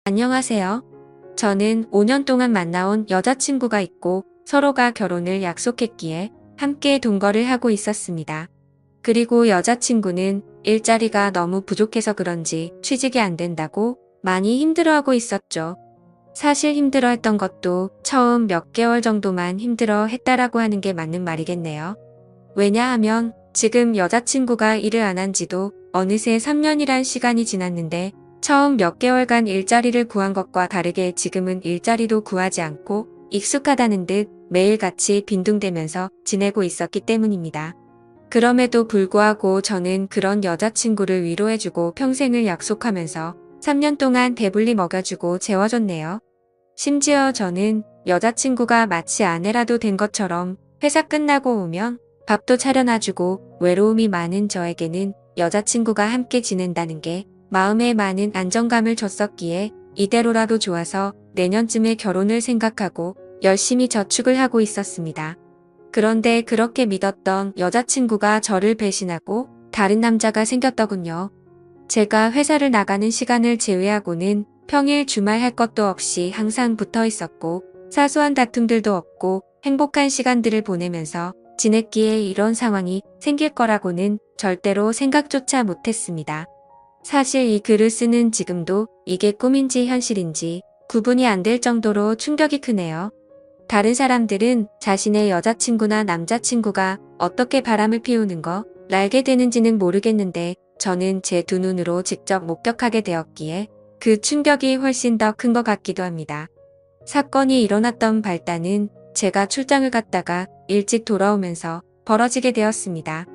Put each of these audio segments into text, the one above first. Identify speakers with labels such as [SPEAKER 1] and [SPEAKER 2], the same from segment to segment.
[SPEAKER 1] 안녕하세요. 저는 5년 동안 만나온 여자친구가 있고 서로가 결혼을 약속했기에 함께 동거를 하고 있었습니다. 그리고 여자친구는 일자리가 너무 부족해서 그런지 취직이 안 된다고 많이 힘들어하고 있었죠. 사실 힘들어했던 것도 처음 몇 개월 정도만 힘들어 했다라고 하는 게 맞는 말이겠네요. 왜냐하면 지금 여자친구가 일을 안 한 지도 어느새 3년이란 시간이 지났는데 처음 몇 개월간 일자리를 구한 것과 다르게 지금은 일자리도 구하지 않고 익숙하다는 듯 매일같이 빈둥대면서 지내고 있었기 때문입니다. 그럼에도 불구하고 저는 그런 여자친구를 위로해주고 평생을 약속하면서 3년 동안 배불리 먹여주고 재워줬네요. 심지어 저는 여자친구가 마치 아내라도 된 것처럼 회사 끝나고 오면 밥도 차려놔주고 외로움이 많은 저에게는 여자친구가 함께 지낸다는 게 마음에 많은 안정감을 줬었기에 이대로라도 좋아서 내년쯤에 결혼을 생각하고 열심히 저축을 하고 있었습니다. 그런데 그렇게 믿었던 여자친구가 저를 배신하고 다른 남자가 생겼더군요. 제가 회사를 나가는 시간을 제외하고는 평일 주말 할 것도 없이 항상 붙어 있었고 사소한 다툼들도 없고 행복한 시간들을 보내면서 지냈기에 이런 상황이 생길 거라고는 절대로 생각조차 못했습니다. 사실 이 글을 쓰는 지금도 이게 꿈인지 현실인지 구분이 안 될 정도로 충격이 크네요. 다른 사람들은 자신의 여자친구나 남자친구가 어떻게 바람을 피우는 거 알게 되는지는 모르겠는데 저는 제 두 눈으로 직접 목격하게 되었기에 그 충격이 훨씬 더 큰 것 같기도 합니다. 사건이 일어났던 발단은 제가 출장을 갔다가 일찍 돌아오면서 벌어지게 되었습니다.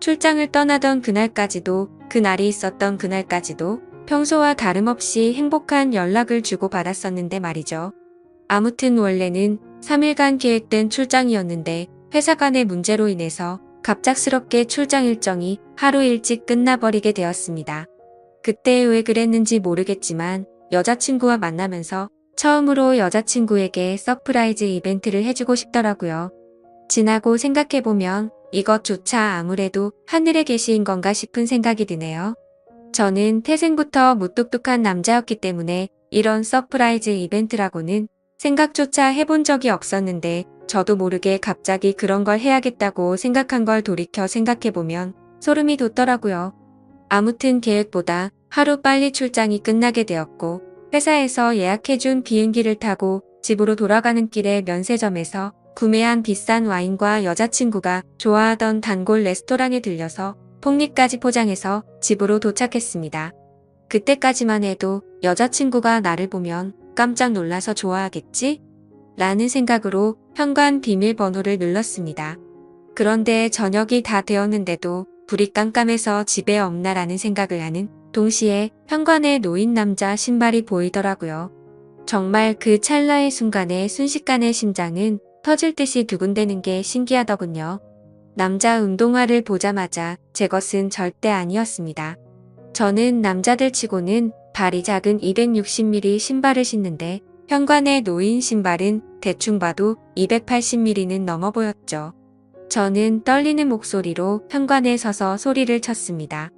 [SPEAKER 1] 출장을 떠나던 그날까지도 그날이 있었던 그날까지도 평소와 다름없이 행복한 연락을 주고받았었는데 말이죠. 아무튼 원래는 3일간 계획된 출장이었는데 회사 간의 문제로 인해서 갑작스럽게 출장 일정이 하루 일찍 끝나버리게 되었습니다. 그때 왜 그랬는지 모르겠지만 여자친구와 만나면서 처음으로 여자친구에게 서프라이즈 이벤트를 해주고 싶더라고요. 지나고 생각해보면 이것조차 아무래도 하늘에 계신 건가 싶은 생각이 드네요. 저는 태생부터 무뚝뚝한 남자였기 때문에 이런 서프라이즈 이벤트라고는 생각조차 해본 적이 없었는데 저도 모르게 갑자기 그런 걸 해야겠다고 생각한 걸 돌이켜 생각해보면 소름이 돋더라고요. 아무튼 계획보다 하루 빨리 출장이 끝나게 되었고 회사에서 예약해준 비행기를 타고 집으로 돌아가는 길에 면세점에서 구매한 비싼 와인과 여자친구가 좋아하던 단골 레스토랑에 들려서 폭리까지 포장해서 집으로 도착했습니다. 그때까지만 해도 여자친구가 나를 보면 깜짝 놀라서 좋아하겠지? 라는 생각으로 현관 비밀번호를 눌렀습니다. 그런데 저녁이 다 되었는데도 불이 깜깜해서 집에 없나라는 생각을 하는 동시에 현관에 놓인 남자 신발이 보이더라고요. 정말 그 찰나의 순간에 순식간에 심장은 터질 듯이 두근대는 게 신기하더군요. 남자 운동화를 보자마자 제 것은 절대 아니었습니다. 저는 남자들 치고는 발이 작은 260mm 신발을 신는데 현관에 놓인 신발은 대충 봐도 280mm는 넘어 보였죠. 저는 떨리는 목소리로 현관에 서서 소리를 쳤습니다.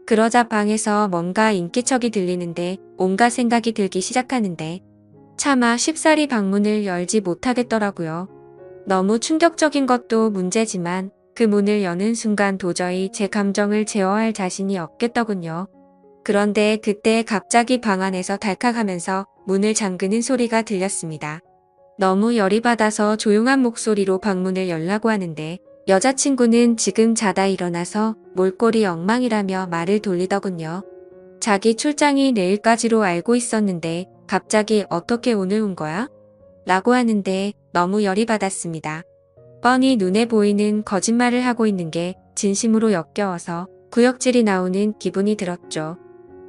[SPEAKER 1] 그러자 방에서 뭔가 인기척이 들리는데 온갖 생각이 들기 시작하는데 차마 쉽사리 방문을 열지 못하겠더라고요. 너무 충격적인 것도 문제지만 그 문을 여는 순간 도저히 제 감정을 제어할 자신이 없겠더군요. 그런데 그때 갑자기 방 안에서 달칵하면서 문을 잠그는 소리가 들렸습니다. 너무 열이 받아서 조용한 목소리로 방문을 열라고 하는데 여자친구는 지금 자다 일어나서 몰골이 엉망이라며 말을 돌리더군요. 자기 출장이 내일까지로 알고 있었는데 갑자기 어떻게 오늘 온 거야? 라고 하는데 너무 열이 받았습니다. 뻔히 눈에 보이는 거짓말을 하고 있는 게 진심으로 역겨워서 구역질이 나오는 기분이 들었죠.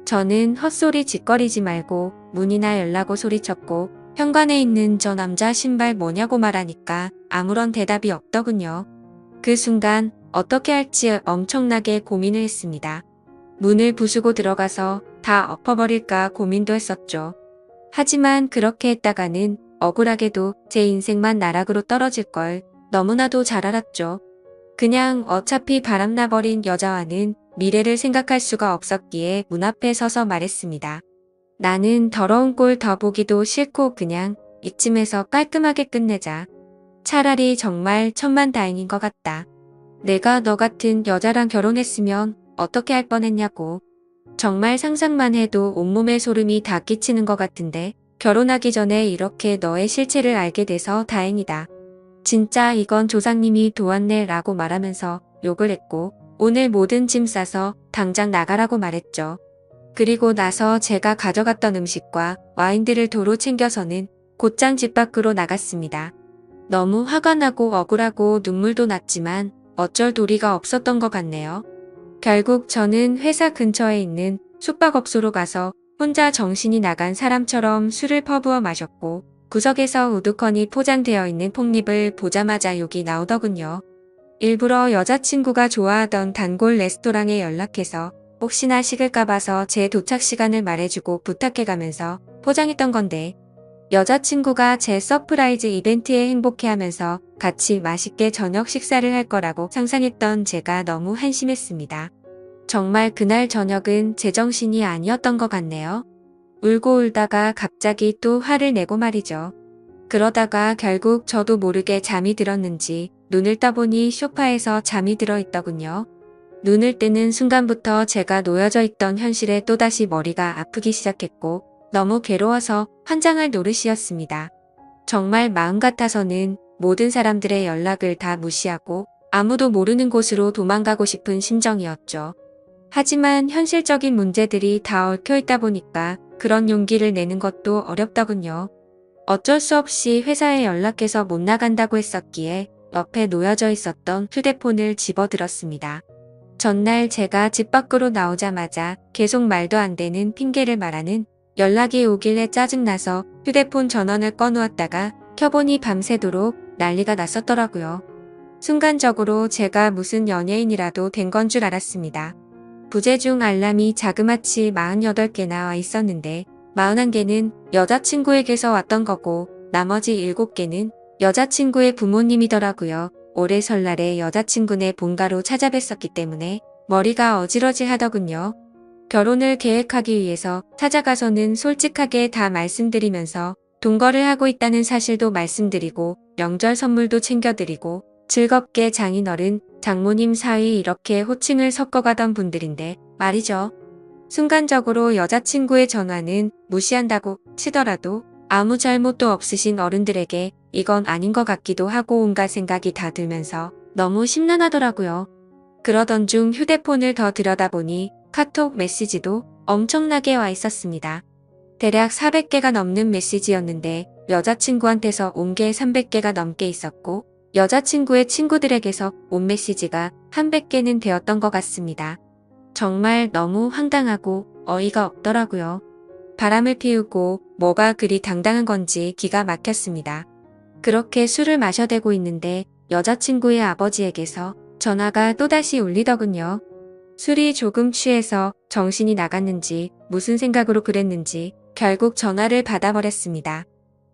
[SPEAKER 1] 저는 헛소리 짓거리지 말고 문이나 열라고 소리쳤고 현관에 있는 저 남자 신발 뭐냐고 말하니까 아무런 대답이 없더군요. 그 순간 어떻게 할지 엄청나게 고민을 했습니다. 문을 부수고 들어가서 다 엎어버릴까 고민도 했었죠. 하지만 그렇게 했다가는 억울하게도 제 인생만 나락으로 떨어질 걸 너무나도 잘 알았죠. 그냥 어차피 바람나버린 여자와는 미래를 생각할 수가 없었기에 문 앞에 서서 말했습니다. 나는 더러운 꼴 더 보기도 싫고 그냥 이쯤에서 깔끔하게 끝내자. 차라리 정말 천만다행인 것 같다. 내가 너 같은 여자랑 결혼했으면 어떻게 할 뻔했냐고. 정말 상상만 해도 온몸에 소름이 다 끼치는 것 같은데 결혼하기 전에 이렇게 너의 실체를 알게 돼서 다행이다. 진짜 이건 조상님이 도왔네 라고 말하면서 욕을 했고 오늘 모든 짐 싸서 당장 나가라고 말했죠. 그리고 나서 제가 가져갔던 음식과 와인들을 도로 챙겨서는 곧장 집 밖으로 나갔습니다. 너무 화가 나고 억울하고 눈물도 났지만 어쩔 도리가 없었던 것 같네요. 결국 저는 회사 근처에 있는 숙박업소로 가서 혼자 정신이 나간 사람처럼 술을 퍼부어 마셨고 구석에서 우두커니 포장되어 있는 폭립을 보자마자 욕이 나오더군요. 일부러 여자친구가 좋아하던 단골 레스토랑에 연락해서 혹시나 식을까 봐서 제 도착 시간을 말해주고 부탁해가면서 포장했던 건데 여자친구가 제 서프라이즈 이벤트에 행복해하면서 같이 맛있게 저녁 식사를 할 거라고 상상했던 제가 너무 한심했습니다. 정말 그날 저녁은 제정신이 아니었던 것 같네요. 울고 울다가 갑자기 또 화를 내고 말이죠. 그러다가 결국 저도 모르게 잠이 들었는지 눈을 떠보니 소파에서 잠이 들어 있더군요. 눈을 뜨는 순간부터 제가 놓여져 있던 현실에 또다시 머리가 아프기 시작했고 너무 괴로워서 환장할 노릇이었습니다. 정말 마음 같아서는 모든 사람들의 연락을 다 무시하고 아무도 모르는 곳으로 도망가고 싶은 심정이었죠. 하지만 현실적인 문제들이 다 얽혀 있다 보니까 그런 용기를 내는 것도 어렵더군요. 어쩔 수 없이 회사에 연락해서 못 나간다고 했었기에 옆에 놓여져 있었던 휴대폰을 집어들었습니다. 전날 제가 집 밖으로 나오자마자 계속 말도 안 되는 핑계를 말하는 연락이 오길래 짜증나서 휴대폰 전원을 꺼놓았다가 켜보니 밤새도록 난리가 났었더라고요. 순간적으로 제가 무슨 연예인이라도 된 건 줄 알았습니다. 부재중 알람이 자그마치 48개나 와 있었는데 41개는 여자친구에게서 왔던 거고 나머지 7개는 여자친구의 부모님이더라고요. 올해 설날에 여자친구네 본가로 찾아뵀었기 때문에 머리가 어지러지 하더군요. 결혼을 계획하기 위해서 찾아가서는 솔직하게 다 말씀드리면서 동거를 하고 있다는 사실도 말씀드리고 명절 선물도 챙겨드리고 즐겁게 장인어른, 장모님 사위 이렇게 호칭을 섞어가던 분들인데 말이죠. 순간적으로 여자친구의 전화는 무시한다고 치더라도 아무 잘못도 없으신 어른들에게 이건 아닌 것 같기도 하고 온갖 생각이 다 들면서 너무 심란하더라고요. 그러던 중 휴대폰을 더 들여다보니 카톡 메시지도 엄청나게 와 있었습니다. 대략 400개가 넘는 메시지였는데 여자친구한테서 온 게 300개가 넘게 있었고 여자친구의 친구들에게서 온 메시지가 한 100개는 되었던 것 같습니다. 정말 너무 황당하고 어이가 없더라고요. 바람을 피우고 뭐가 그리 당당한 건지 기가 막혔습니다. 그렇게 술을 마셔대고 있는데 여자친구의 아버지에게서 전화가 또다시 울리더군요. 술이 조금 취해서 정신이 나갔는지 무슨 생각으로 그랬는지 결국 전화를 받아버렸습니다.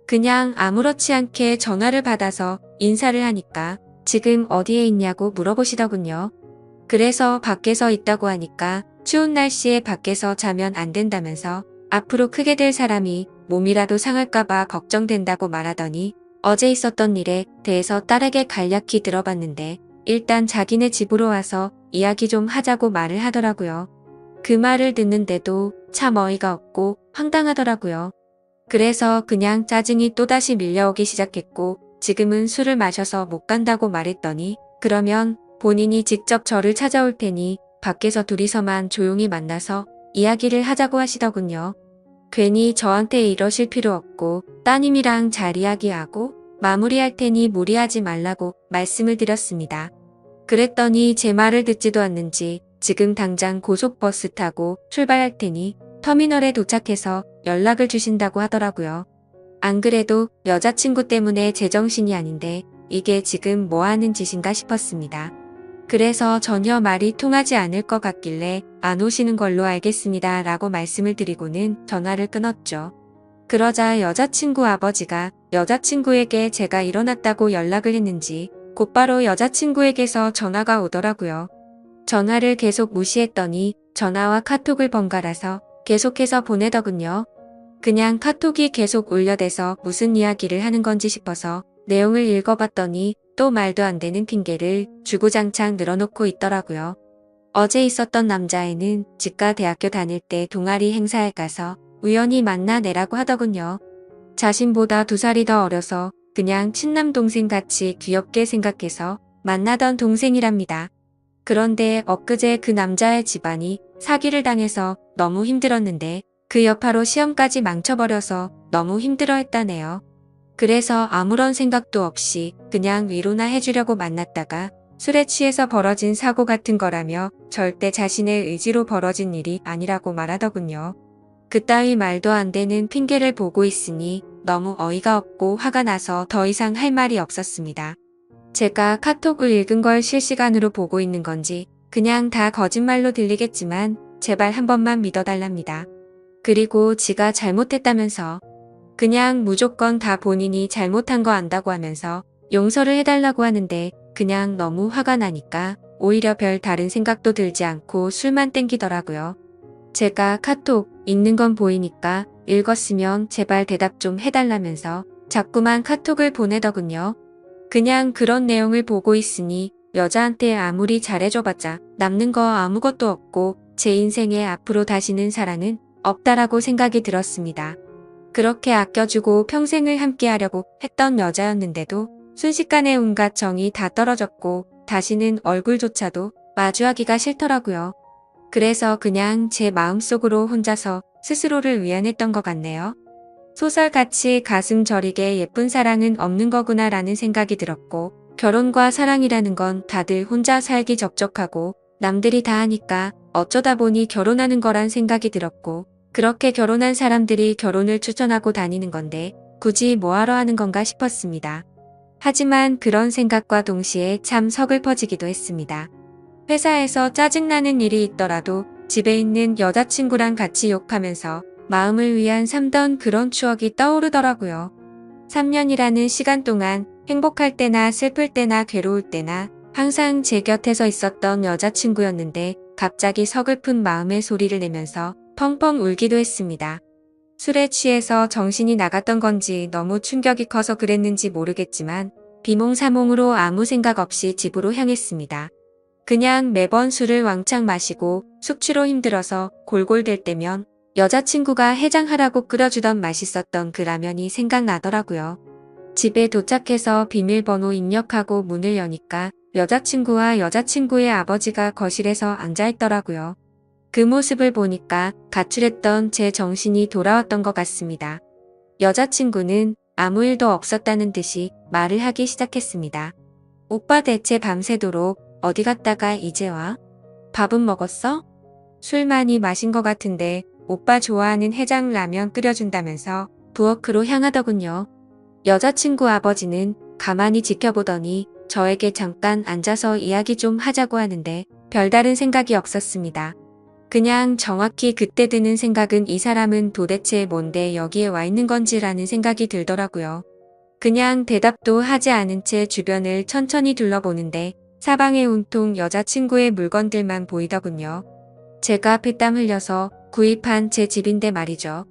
[SPEAKER 1] 그냥 아무렇지 않게 전화를 받아서 인사를 하니까 지금 어디에 있냐고 물어보시더군요. 그래서 밖에서 있다고 하니까 추운 날씨에 밖에서 자면 안 된다면서 앞으로 크게 될 사람이 몸이라도 상할까봐 걱정된다고 말하더니 어제 있었던 일에 대해서 딸에게 간략히 들어봤는데 일단 자기네 집으로 와서 이야기 좀 하자고 말을 하더라고요. 그 말을 듣는데도 참 어이가 없고 황당하더라고요. 그래서 그냥 짜증이 또다시 밀려오기 시작했고 지금은 술을 마셔서 못 간다고 말했더니 그러면 본인이 직접 저를 찾아올 테니 밖에서 둘이서만 조용히 만나서 이야기를 하자고 하시더군요. 괜히 저한테 이러실 필요 없고 따님이랑 잘 이야기하고 마무리할 테니 무리하지 말라고 말씀을 드렸습니다. 그랬더니 제 말을 듣지도 않는지 지금 당장 고속버스 타고 출발할 테니 터미널에 도착해서 연락을 주신다고 하더라고요. 안 그래도 여자친구 때문에 제정신이 아닌데 이게 지금 뭐 하는 짓인가 싶었습니다. 그래서 전혀 말이 통하지 않을 것 같길래 안 오시는 걸로 알겠습니다 라고 말씀을 드리고는 전화를 끊었죠. 그러자 여자친구 아버지가 여자친구에게 제가 일어났다고 연락을 했는지 곧바로 여자친구에게서 전화가 오더라고요. 전화를 계속 무시했더니 전화와 카톡을 번갈아서 계속해서 보내더군요. 그냥 카톡이 계속 울려대서 무슨 이야기를 하는 건지 싶어서 내용을 읽어봤더니 또 말도 안 되는 핑계를 주구장창 늘어놓고 있더라고요. 어제 있었던 남자애는 지가 대학교 다닐 때 동아리 행사에 가서 우연히 만나내라고 하더군요. 자신보다 2살이 더 어려서 그냥 친남 동생 같이 귀엽게 생각해서 만나던 동생이랍니다. 그런데 엊그제 그 남자의 집안이 사기를 당해서 너무 힘들었는데 그 여파로 시험까지 망쳐버려서 너무 힘들어했다네요. 그래서 아무런 생각도 없이 그냥 위로나 해주려고 만났다가 술에 취해서 벌어진 사고 같은 거라며 절대 자신의 의지로 벌어진 일이 아니라고 말하더군요. 그따위 말도 안 되는 핑계를 보고 있으니 너무 어이가 없고 화가 나서 더 이상 할 말이 없었습니다. 제가 카톡을 읽은 걸 실시간으로 보고 있는 건지 그냥 다 거짓말로 들리겠지만 제발 한 번만 믿어달랍니다. 그리고 지가 잘못했다면서 그냥 무조건 다 본인이 잘못한 거 안다고 하면서 용서를 해달라고 하는데 그냥 너무 화가 나니까 오히려 별 다른 생각도 들지 않고 술만 땡기더라고요. 제가 카톡 읽는 건 보이니까 읽었으면 제발 대답 좀 해달라면서 자꾸만 카톡을 보내더군요. 그냥 그런 내용을 보고 있으니 여자한테 아무리 잘해줘봤자 남는 거 아무것도 없고 제 인생에 앞으로 다시는 사랑은 없다라고 생각이 들었습니다. 그렇게 아껴주고 평생을 함께하려고 했던 여자였는데도 순식간에 온갖 정이 다 떨어졌고 다시는 얼굴조차도 마주하기가 싫더라고요. 그래서 그냥 제 마음속으로 혼자서 스스로를 위안했던 것 같네요. 소설같이 가슴 저리게 예쁜 사랑은 없는 거구나 라는 생각이 들었고 결혼과 사랑이라는 건 다들 혼자 살기 적적하고 남들이 다 하니까 어쩌다 보니 결혼하는 거란 생각이 들었고 그렇게 결혼한 사람들이 결혼을 추천하고 다니는 건데 굳이 뭐하러 하는 건가 싶었습니다. 하지만 그런 생각과 동시에 참 서글퍼지기도 했습니다. 회사에서 짜증나는 일이 있더라도 집에 있는 여자친구랑 같이 욕하면서 마음을 위안 삼던 그런 추억이 떠오르더라고요. 3년이라는 시간 동안 행복할 때나 슬플 때나 괴로울 때나 항상 제 곁에서 있었던 여자친구였는데 갑자기 서글픈 마음의 소리를 내면서 펑펑 울기도 했습니다. 술에 취해서 정신이 나갔던 건지 너무 충격이 커서 그랬는지 모르겠지만 비몽사몽으로 아무 생각 없이 집으로 향했습니다. 그냥 매번 술을 왕창 마시고 숙취로 힘들어서 골골댈 때면 여자친구가 해장하라고 끓여주던 맛있었던 그 라면이 생각나더라고요. 집에 도착해서 비밀번호 입력하고 문을 여니까 여자친구와 여자친구의 아버지가 거실에서 앉아있더라고요. 그 모습을 보니까 가출했던 제 정신이 돌아왔던 것 같습니다. 여자친구는 아무 일도 없었다는 듯이 말을 하기 시작했습니다. 오빠 대체 밤새도록 어디 갔다가 이제 와? 밥은 먹었어? 술 많이 마신 것 같은데 오빠 좋아하는 해장 라면 끓여준다면서 부엌으로 향하더군요. 여자친구 아버지는 가만히 지켜보더니 저에게 잠깐 앉아서 이야기 좀 하자고 하는데 별다른 생각이 없었습니다. 그냥 정확히 그때 드는 생각은 이 사람은 도대체 뭔데 여기에 와 있는 건지라는 생각이 들더라고요. 그냥 대답도 하지 않은 채 주변을 천천히 둘러보는데 사방에 온통 여자친구의 물건들만 보이더군요. 제가 피땀 흘려서 구입한 제 집인데 말이죠.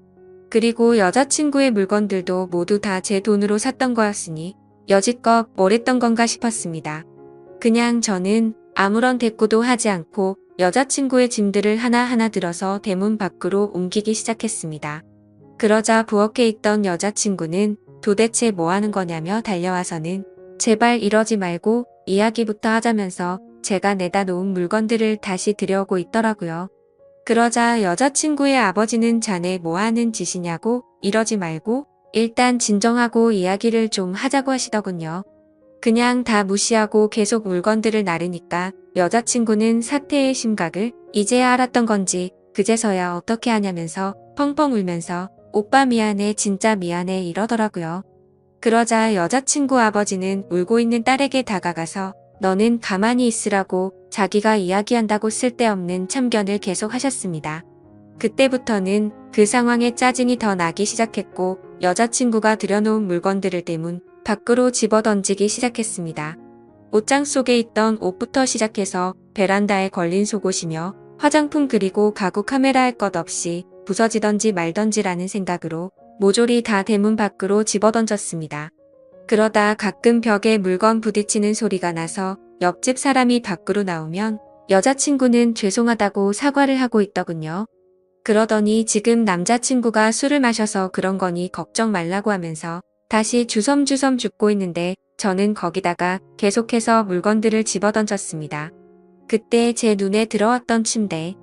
[SPEAKER 1] 그리고 여자친구의 물건들도 모두 다 제 돈으로 샀던 거였으니 여지껏 뭘 했던 건가 싶었습니다. 그냥 저는 아무런 대꾸도 하지 않고 여자친구의 짐들을 하나하나 들어서 대문 밖으로 옮기기 시작했습니다. 그러자 부엌에 있던 여자친구는 도대체 뭐 하는 거냐며 달려와서는 제발 이러지 말고 이야기부터 하자면서 제가 내다 놓은 물건들을 다시 들여오고 있더라고요. 그러자 여자친구의 아버지는 자네 뭐 하는 짓이냐고 이러지 말고 일단 진정하고 이야기를 좀 하자고 하시더군요. 그냥 다 무시하고 계속 물건들을 나르니까 여자친구는 사태의 심각을 이제야 알았던 건지 그제서야 어떻게 하냐면서 펑펑 울면서 오빠 미안해 진짜 미안해 이러더라고요. 그러자 여자친구 아버지는 울고 있는 딸에게 다가가서 너는 가만히 있으라고 자기가 이야기한다고 쓸데없는 참견을 계속 하셨습니다. 그때부터는 그 상황에 짜증이 더 나기 시작했고 여자친구가 들여놓은 물건들을 대문 밖으로 집어던지기 시작했습니다. 옷장 속에 있던 옷부터 시작해서 베란다에 걸린 속옷이며 화장품 그리고 가구 카메라 할 것 없이 부서지던지 말던지라는 생각으로 모조리 다 대문 밖으로 집어던졌습니다. 그러다 가끔 벽에 물건 부딪히는 소리가 나서 옆집 사람이 밖으로 나오면 여자친구는 죄송하다고 사과를 하고 있더군요. 그러더니 지금 남자친구가 술을 마셔서 그런 거니 걱정 말라고 하면서 다시 주섬주섬 죽고 있는데 저는 거기다가 계속해서 물건들을 집어던졌습니다. 그때 제 눈에 들어왔던 침대.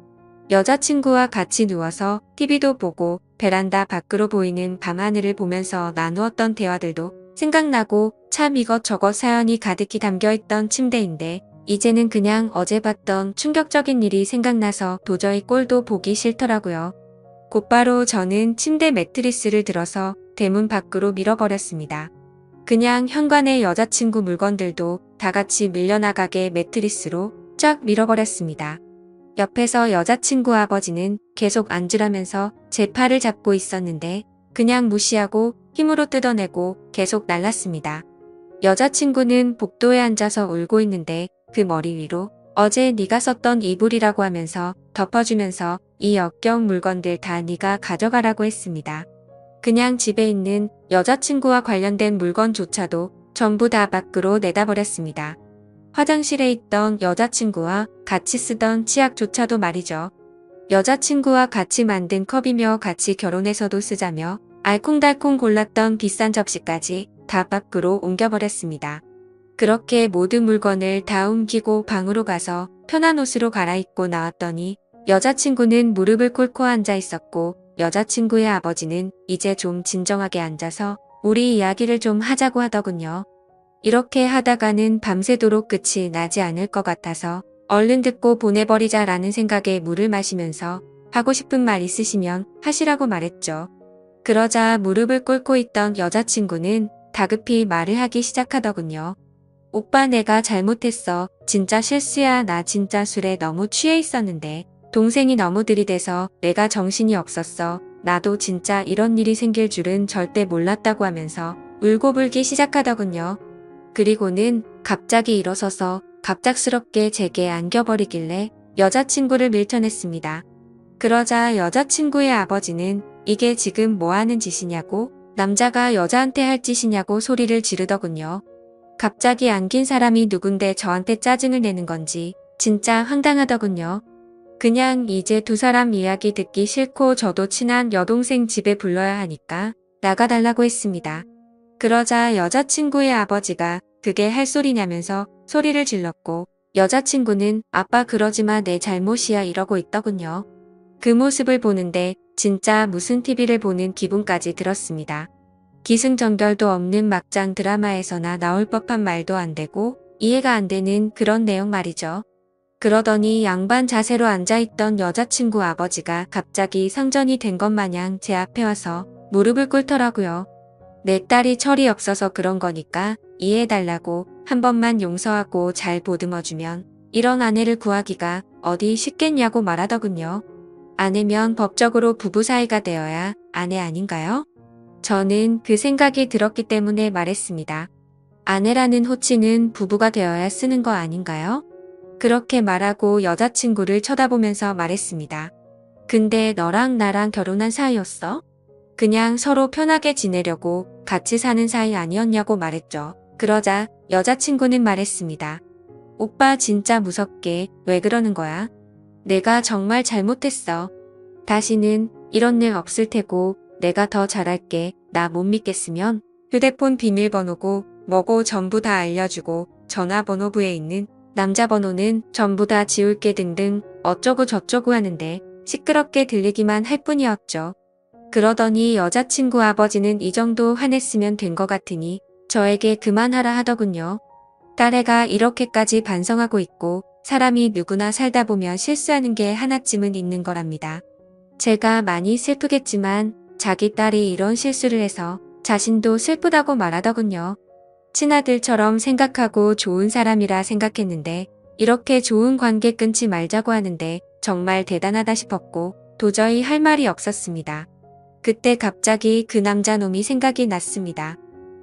[SPEAKER 1] 여자친구와 같이 누워서 TV도 보고 베란다 밖으로 보이는 밤하늘을 보면서 나누었던 대화들도 생각나고 참 이것저것 사연이 가득히 담겨있던 침대인데 이제는 그냥 어제 봤던 충격적인 일이 생각나서 도저히 꼴도 보기 싫더라고요. 곧바로 저는 침대 매트리스를 들어서 대문 밖으로 밀어버렸습니다. 그냥 현관의 여자친구 물건들도 다 같이 밀려나가게 매트리스로 쫙 밀어버렸습니다. 옆에서 여자친구 아버지는 계속 앉으라면서 제 팔을 잡고 있었는데 그냥 무시하고 힘으로 뜯어내고 계속 날랐습니다. 여자친구는 복도에 앉아서 울고 있는데 그 머리 위로 어제 네가 썼던 이불이라고 하면서 덮어주면서 이 역겨운 물건들 다 네가 가져가라고 했습니다. 그냥 집에 있는 여자친구와 관련된 물건조차도 전부 다 밖으로 내다버렸습니다. 화장실에 있던 여자친구와 같이 쓰던 치약조차도 말이죠. 여자친구와 같이 만든 컵이며 같이 결혼해서도 쓰자며 알콩달콩 골랐던 비싼 접시까지 다 밖으로 옮겨버렸습니다. 그렇게 모든 물건을 다 옮기고 방으로 가서 편한 옷으로 갈아입고 나왔더니 여자친구는 무릎을 꿇고 앉아 있었고 여자친구의 아버지는 이제 좀 진정하게 앉아서 우리 이야기를 좀 하자고 하더군요. 이렇게 하다가는 밤새도록 끝이 나지 않을 것 같아서 얼른 듣고 보내버리자라는 생각에 물을 마시면서 하고 싶은 말 있으시면 하시라고 말했죠. 그러자 무릎을 꿇고 있던 여자친구는 다급히 말을 하기 시작하더군요. 오빠 내가 잘못했어. 진짜 실수야. 나 진짜 술에 너무 취해 있었는데 동생이 너무 들이대서 내가 정신이 없었어. 나도 진짜 이런 일이 생길 줄은 절대 몰랐다고 하면서 울고불기 시작하더군요. 그리고는 갑자기 일어서서 갑작스럽게 제게 안겨버리길래 여자친구를 밀쳐냈습니다. 그러자 여자친구의 아버지는 이게 지금 뭐 하는 짓이냐고 남자가 여자한테 할 짓이냐고 소리를 지르더군요. 갑자기 안긴 사람이 누군데 저한테 짜증을 내는 건지 진짜 황당하더군요. 그냥 이제 두 사람 이야기 듣기 싫고 저도 친한 여동생 집에 불러야 하니까 나가달라고 했습니다. 그러자 여자친구의 아버지가 그게 할 소리냐면서 소리를 질렀고 여자친구는 아빠 그러지마 내 잘못이야 이러고 있더군요. 그 모습을 보는데 진짜 무슨 TV를 보는 기분까지 들었습니다. 기승전결도 없는 막장 드라마에서나 나올 법한 말도 안 되고 이해가 안 되는 그런 내용 말이죠. 그러더니 양반 자세로 앉아있던 여자친구 아버지가 갑자기 상전이 된 것 마냥 제 앞에 와서 무릎을 꿇더라고요. 내 딸이 철이 없어서 그런 거니까 이해해달라고 한 번만 용서하고 잘 보듬어주면 이런 아내를 구하기가 어디 쉽겠냐고 말하더군요. 아내면 법적으로 부부 사이가 되어야 아내 아닌가요? 저는 그 생각이 들었기 때문에 말했습니다. 아내라는 호칭은 부부가 되어야 쓰는 거 아닌가요? 그렇게 말하고 여자친구를 쳐다보면서 말했습니다. 근데 너랑 나랑 결혼한 사이였어? 그냥 서로 편하게 지내려고 같이 사는 사이 아니었냐고 말했죠. 그러자 여자친구는 말했습니다. 오빠 진짜 무섭게 왜 그러는 거야? 내가 정말 잘못했어. 다시는 이런 일 없을 테고 내가 더 잘할게. 나 못 믿겠으면 휴대폰 비밀번호고 뭐고 전부 다 알려주고 전화번호부에 있는 남자 번호는 전부 다 지울게 등등 어쩌고 저쩌고 하는데 시끄럽게 들리기만 할 뿐이었죠. 그러더니 여자친구 아버지는 이 정도 화냈으면 된 것 같으니 저에게 그만하라 하더군요. 딸애가 이렇게까지 반성하고 있고 사람이 누구나 살다 보면 실수하는 게 하나쯤은 있는 거랍니다. 제가 많이 슬프겠지만 자기 딸이 이런 실수를 해서 자신도 슬프다고 말하더군요. 친아들처럼 생각하고 좋은 사람이라 생각했는데 이렇게 좋은 관계 끊지 말자고 하는데 정말 대단하다 싶었고 도저히 할 말이 없었습니다. 그때 갑자기 그 남자놈이 생각이 났습니다.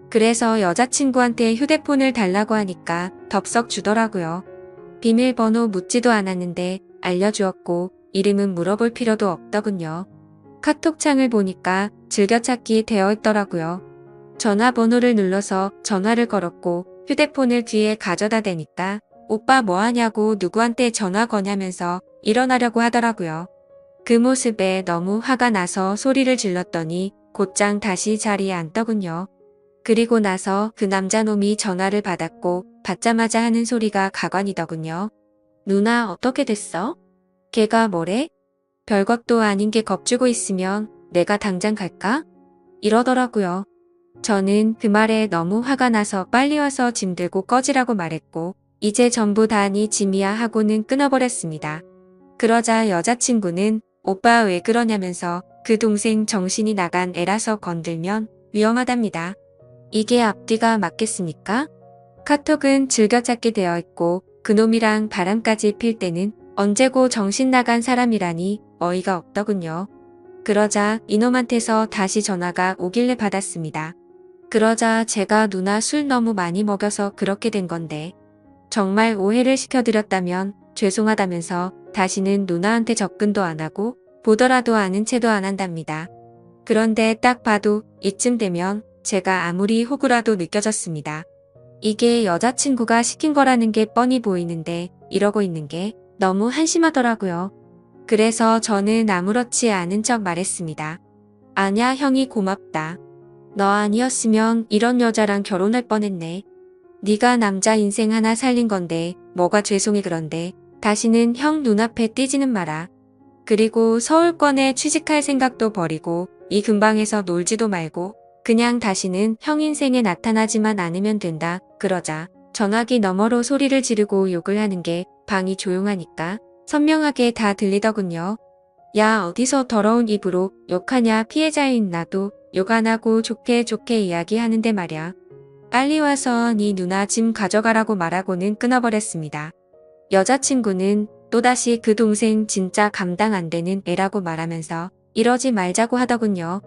[SPEAKER 1] 그래서 여자친구한테 휴대폰을 달라고 하니까 덥석 주더라고요. 비밀번호 묻지도 않았는데 알려주었고 이름은 물어볼 필요도 없더군요. 카톡창을 보니까 즐겨찾기 되어 있더라고요. 전화번호를 눌러서 전화를 걸었고 휴대폰을 뒤에 가져다 대니까 오빠 뭐하냐고 누구한테 전화 거냐면서 일어나려고 하더라고요. 그 모습에 너무 화가 나서 소리를 질렀더니 곧장 다시 자리에 앉더군요. 그리고 나서 그 남자놈이 전화를 받았고 받자마자 하는 소리가 가관이더군요. 누나 어떻게 됐어? 걔가 뭐래? 별것도 아닌 게 겁주고 있으면 내가 당장 갈까? 이러더라고요. 저는 그 말에 너무 화가 나서 빨리 와서 짐 들고 꺼지라고 말했고 이제 전부 다 네 짐이야 하고는 끊어버렸습니다. 그러자 여자친구는 오빠 왜 그러냐면서 그 동생 정신이 나간 애라서 건들면 위험하답니다. 이게 앞뒤가 맞겠습니까? 카톡은 즐겨찾게 되어 있고 그놈이랑 바람까지 필 때는 언제고 정신 나간 사람이라니 어이가 없더군요. 그러자 이놈한테서 다시 전화가 오길래 받았습니다. 그러자 제가 누나 술 너무 많이 먹여서 그렇게 된 건데 정말 오해를 시켜드렸다면 죄송하다면서 다시는 누나한테 접근도 안 하고 보더라도 아는 체도 안 한답니다. 그런데 딱 봐도 이쯤 되면 제가 아무리 호구라도 느껴졌습니다. 이게 여자친구가 시킨 거라는 게 뻔히 보이는데 이러고 있는 게 너무 한심하더라고요. 그래서 저는 아무렇지 않은 척 말했습니다. 아냐 형이 고맙다. 너 아니었으면 이런 여자랑 결혼할 뻔했네. 네가 남자 인생 하나 살린 건데 뭐가 죄송해 그런데 다시는 형 눈앞에 띄지는 마라. 그리고 서울권에 취직할 생각도 버리고 이 근방에서 놀지도 말고 그냥 다시는 형 인생에 나타나지만 않으면 된다. 그러자 전화기 너머로 소리를 지르고 욕을 하는 게 방이 조용하니까 선명하게 다 들리더군요. 야 어디서 더러운 입으로 욕하냐 피해자인 나도 욕 안 하고 좋게 좋게 이야기하는데 말야. 빨리 와서 네 누나 짐 가져가라고 말하고는 끊어버렸습니다. 여자친구는 또다시 그 동생 진짜 감당 안 되는 애라고 말하면서 이러지 말자고 하더군요.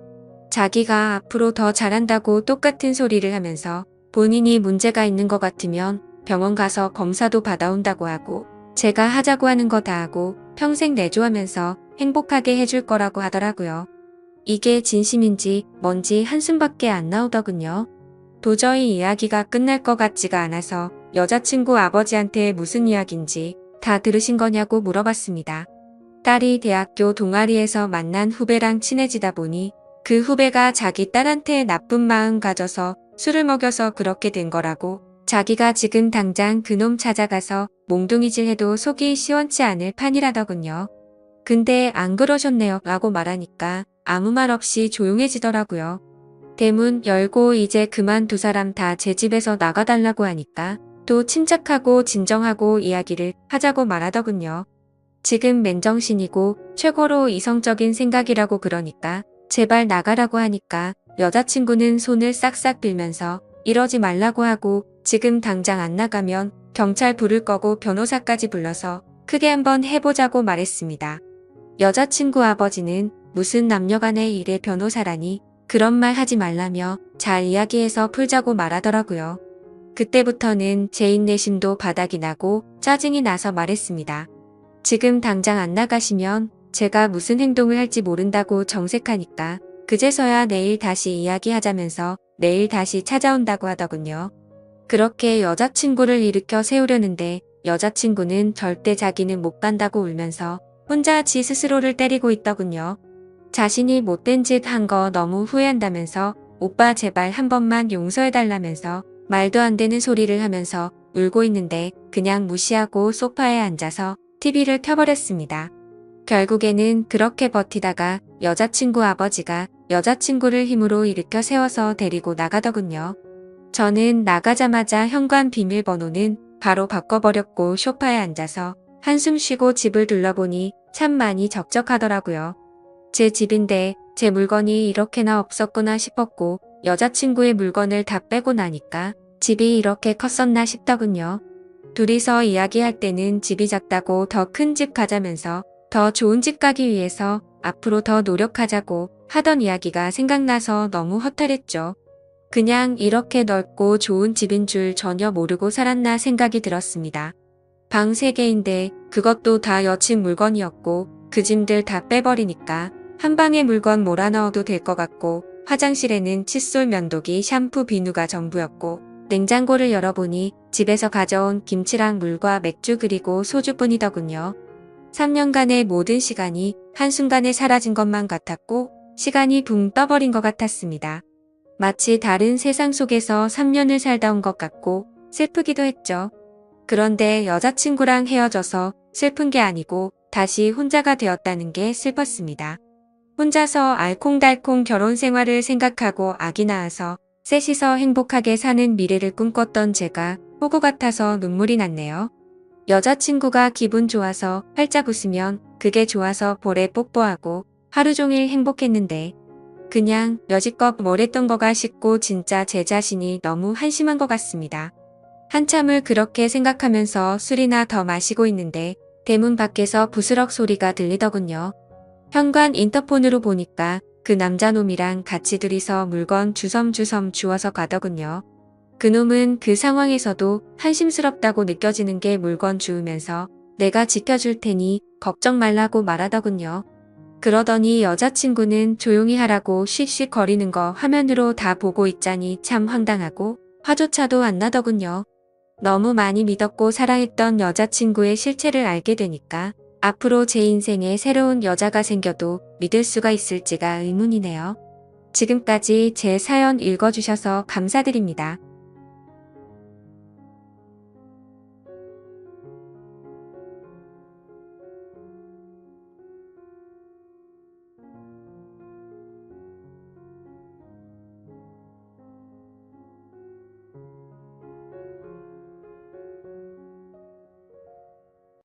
[SPEAKER 1] 자기가 앞으로 더 잘한다고 똑같은 소리를 하면서 본인이 문제가 있는 것 같으면 병원 가서 검사도 받아온다고 하고 제가 하자고 하는 거 다 하고 평생 내조하면서 행복하게 해줄 거라고 하더라고요. 이게 진심인지 뭔지 한숨밖에 안 나오더군요. 도저히 이야기가 끝날 것 같지가 않아서 여자친구 아버지한테 무슨 이야기인지 다 들으신 거냐고 물어봤습니다. 딸이 대학교 동아리에서 만난 후배랑 친해지다 보니 그 후배가 자기 딸한테 나쁜 마음 가져서 술을 먹여서 그렇게 된 거라고 자기가 지금 당장 그놈 찾아가서 몽둥이질 해도 속이 시원치 않을 판이라더군요. 근데 안 그러셨네요 라고 말하니까 아무 말 없이 조용해지더라고요. 대문 열고 이제 그만 두 사람 다 제 집에서 나가달라고 하니까 또 침착하고 진정하고 이야기를 하자고 말하더군요. 지금 맨정신이고 최고로 이성적인 생각이라고 그러니까 제발 나가라고 하니까 여자친구는 손을 싹싹 빌면서 이러지 말라고 하고 지금 당장 안 나가면 경찰 부를 거고 변호사까지 불러서 크게 한번 해보자고 말했습니다. 여자친구 아버지는 무슨 남녀간의 일에 변호사라니 그런 말 하지 말라며 잘 이야기해서 풀자고 말하더라고요. 그때부터는 제 인내심도 바닥이 나고 짜증이 나서 말했습니다. 지금 당장 안 나가시면 제가 무슨 행동을 할지 모른다고 정색하니까 그제서야 내일 다시 이야기하자면서 내일 다시 찾아온다고 하더군요. 그렇게 여자친구를 일으켜 세우려는데 여자친구는 절대 자기는 못 간다고 울면서 혼자 지 스스로를 때리고 있더군요. 자신이 못된 짓 한 거 너무 후회한다면서 오빠 제발 한 번만 용서해달라면서 말도 안 되는 소리를 하면서 울고 있는데 그냥 무시하고 소파에 앉아서 TV를 켜버렸습니다. 결국에는 그렇게 버티다가 여자친구 아버지가 여자친구를 힘으로 일으켜 세워서 데리고 나가더군요. 저는 나가자마자 현관 비밀번호는 바로 바꿔버렸고 소파에 앉아서 한숨 쉬고 집을 둘러보니 참 많이 적적하더라고요. 제 집인데 제 물건이 이렇게나 없었구나 싶었고 여자친구의 물건을 다 빼고 나니까 집이 이렇게 컸었나 싶더군요. 둘이서 이야기할 때는 집이 작다고 더 큰 집 가자면서 더 좋은 집 가기 위해서 앞으로 더 노력하자고 하던 이야기가 생각나서 너무 허탈했죠. 그냥 이렇게 넓고 좋은 집인 줄 전혀 모르고 살았나 생각이 들었습니다. 방 3개인데 그것도 다 여친 물건이었고 그 짐들 다 빼버리니까 한 방에 물건 몰아넣어도 될 것 같고 화장실에는 칫솔, 면도기, 샴푸, 비누가 전부였고 냉장고를 열어보니 집에서 가져온 김치랑 물과 맥주 그리고 소주뿐이더군요. 3년간의 모든 시간이 한순간에 사라진 것만 같았고 시간이 붕 떠버린 것 같았습니다. 마치 다른 세상 속에서 3년을 살다 온 것 같고 슬프기도 했죠. 그런데 여자친구랑 헤어져서 슬픈 게 아니고 다시 혼자가 되었다는 게 슬펐습니다. 혼자서 알콩달콩 결혼 생활을 생각하고 아기 낳아서 셋이서 행복하게 사는 미래를 꿈꿨던 제가 호구 같아서 눈물이 났네요. 여자친구가 기분 좋아서 활짝 웃으면 그게 좋아서 볼에 뽀뽀하고 하루 종일 행복했는데 그냥 여지껏 뭘 했던 거가 싶고 진짜 제 자신이 너무 한심한 것 같습니다. 한참을 그렇게 생각하면서 술이나 더 마시고 있는데 대문 밖에서 부스럭 소리가 들리더군요. 현관 인터폰으로 보니까 그 남자놈이랑 같이 둘이서 물건 주섬주섬 주워서 가더군요. 그놈은 그 상황에서도 한심스럽다고 느껴지는 게 물건 주우면서 내가 지켜줄 테니 걱정 말라고 말하더군요. 그러더니 여자친구는 조용히 하라고 씩씩거리는 거 화면으로 다 보고 있자니 참 황당하고 화조차도 안 나더군요. 너무 많이 믿었고 사랑했던 여자친구의 실체를 알게 되니까 앞으로 제 인생에 새로운 여자가 생겨도 믿을 수가 있을지가 의문이네요. 지금까지 제 사연 읽어주셔서 감사드립니다.